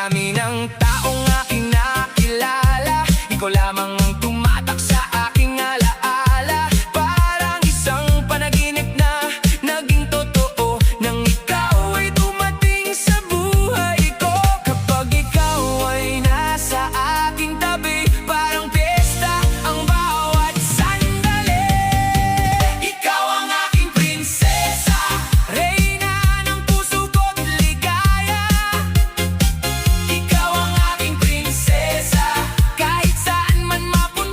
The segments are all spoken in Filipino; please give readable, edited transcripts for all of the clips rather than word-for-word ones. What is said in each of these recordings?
dami ng taong aking nakilala, ikaw lamang ang tumatak sa aking alaala. Parang isang panaginip na naging totoo nang ikaw ay dumating sa buhay ko. Kapag ikaw ay nasa aking tabi, parang piyesta ang bawat sandali. Ikaw ang aking prinsesa, reyna ng puso ko't ligaya. Ikaw ang aking prinsesa, kahit saan man mapunta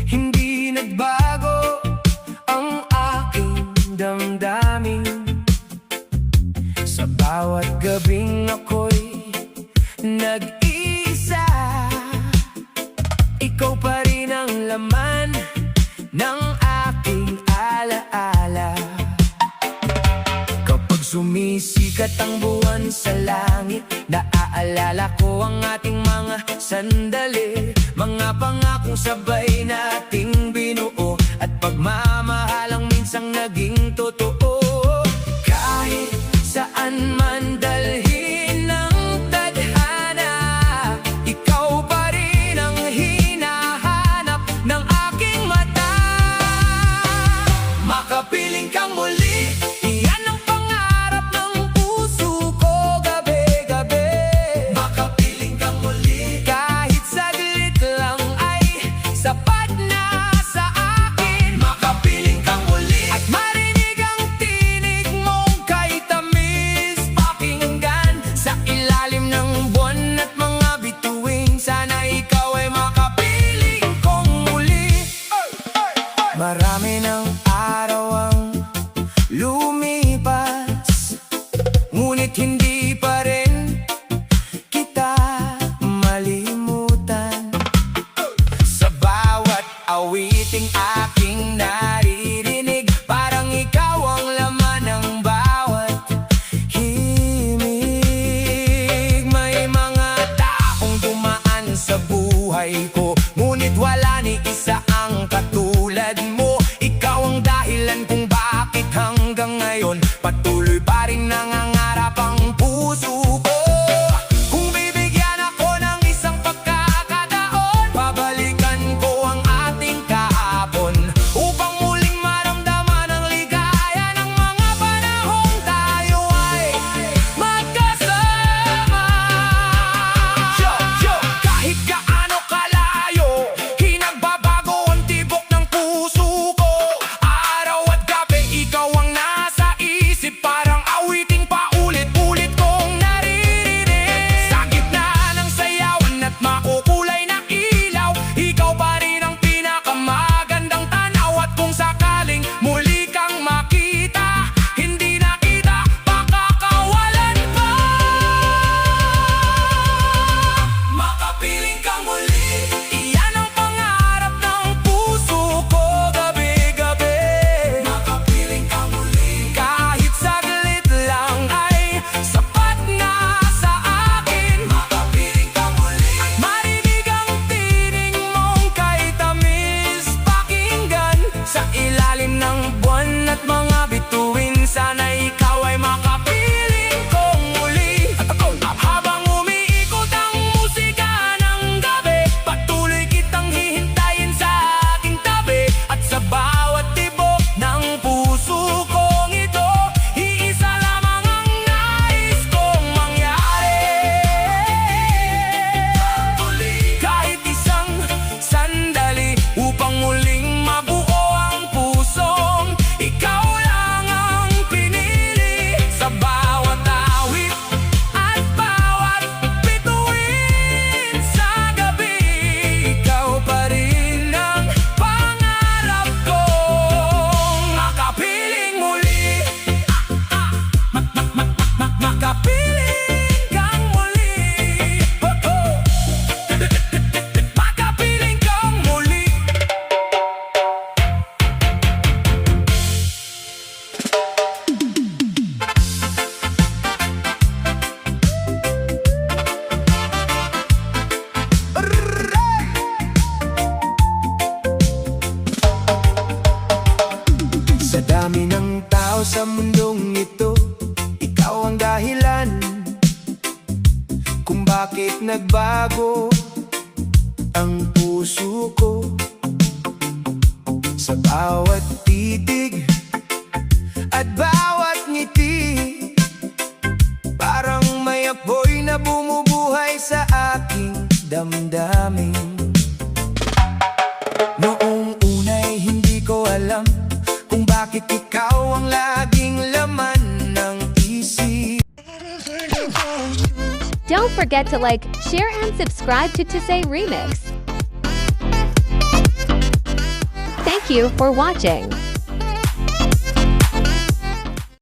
Hindi nagbago ang aking damdamin. Sa bawat gabing ako'y nag-iisa, ikaw pa rin ang laman ng aking alaala. Kapag sumisikat ang buwan sa langit, naaalala ko ang ating mga sandali, mga pangakong sabay nating binuo, at pagmamahalang minsang naging totoo. Kahit saan man dalhin ng tadhana, ikaw pa rin ang hinahanap ng aking mata. Makapiling kang muli, iyan ang pangarap ng puso ko gabi-gabi. Makapiling kang muli, kahit saglit lang ay sapat na sa akin. Makapiling kang muli, at marinig ang tinig mong kay tamis pakinggan. Sa ilalim ng buwan at mga bituin, sana ikaw ay makapiling kong muli. Marami ng araw ang lumipas, ngunit hindi pa rin kita malimutan. Sa bawat awiting aking naririnig, parang ikaw ang laman ng bawat himig. May mga taong dumaan sa buhay ko, ngunit wala ni isa ang katulad mo. Ikaw ang dahilan kung bakit hanggang ngayon patuloy pa rin nangangarap ang puso ko. Kung bibigyan ako ng isang pagkakataon, babalikan ko ang ating kahapon, upang muling maramdaman ang ligaya ng mga panahong tayo ay magkasama. Kahit gaano kalayo, hinagbabago ang tibok ng puso ko. Araw at gabi, ikaw ang nasa isip, parang awiting paulit-ulit kong naririnig. Sa gitna ng sayawan at makukulay na ilaw, ikaw pa rin ang pinakamagandang tanaw. At kung sakaling muli kang makita, hindi na kita pakakawalan pa. Makapiling kang muli, iyan ang pangarap ng puso ko gabi-gabi. Makapiling kang muli, kahit saglit lang ay sapat na sa akin. Makapiling kang muli, at marinig ang tinig mong kay tamis pakinggan. Sa ilalim ng buwan at mga bituin, sana ikaw ay makapiling kong muli. At habang umiikot ang musika ng gabi, patuloy kitang hihintayin sa aking tabi. At sa bawat tibok ng puso kong ito, iisa lamang ang nais kong mangyari. Kahit isang sandali, upang muling mabuo ang pusong ikaw lang ang pinili. Sa bawat awit at bawat bituin sa gabi, ikaw pa rin ang pangarap kong makapiling muli. Makapiling kang muli. Makapiling kang muli. Sa dami ng tao sa mundong ito, ikaw ang dahilan kung bakit nagbago ang puso ko. Sa bawat titig at bawat ngiti, parang may apoy na bumubuhay sa aking damdamin. Noong una'y hindi ko alam kung bakit ikaw ang laging laman ng isip. Don't forget to like, share and subscribe to Say Remix. Thank you for watching.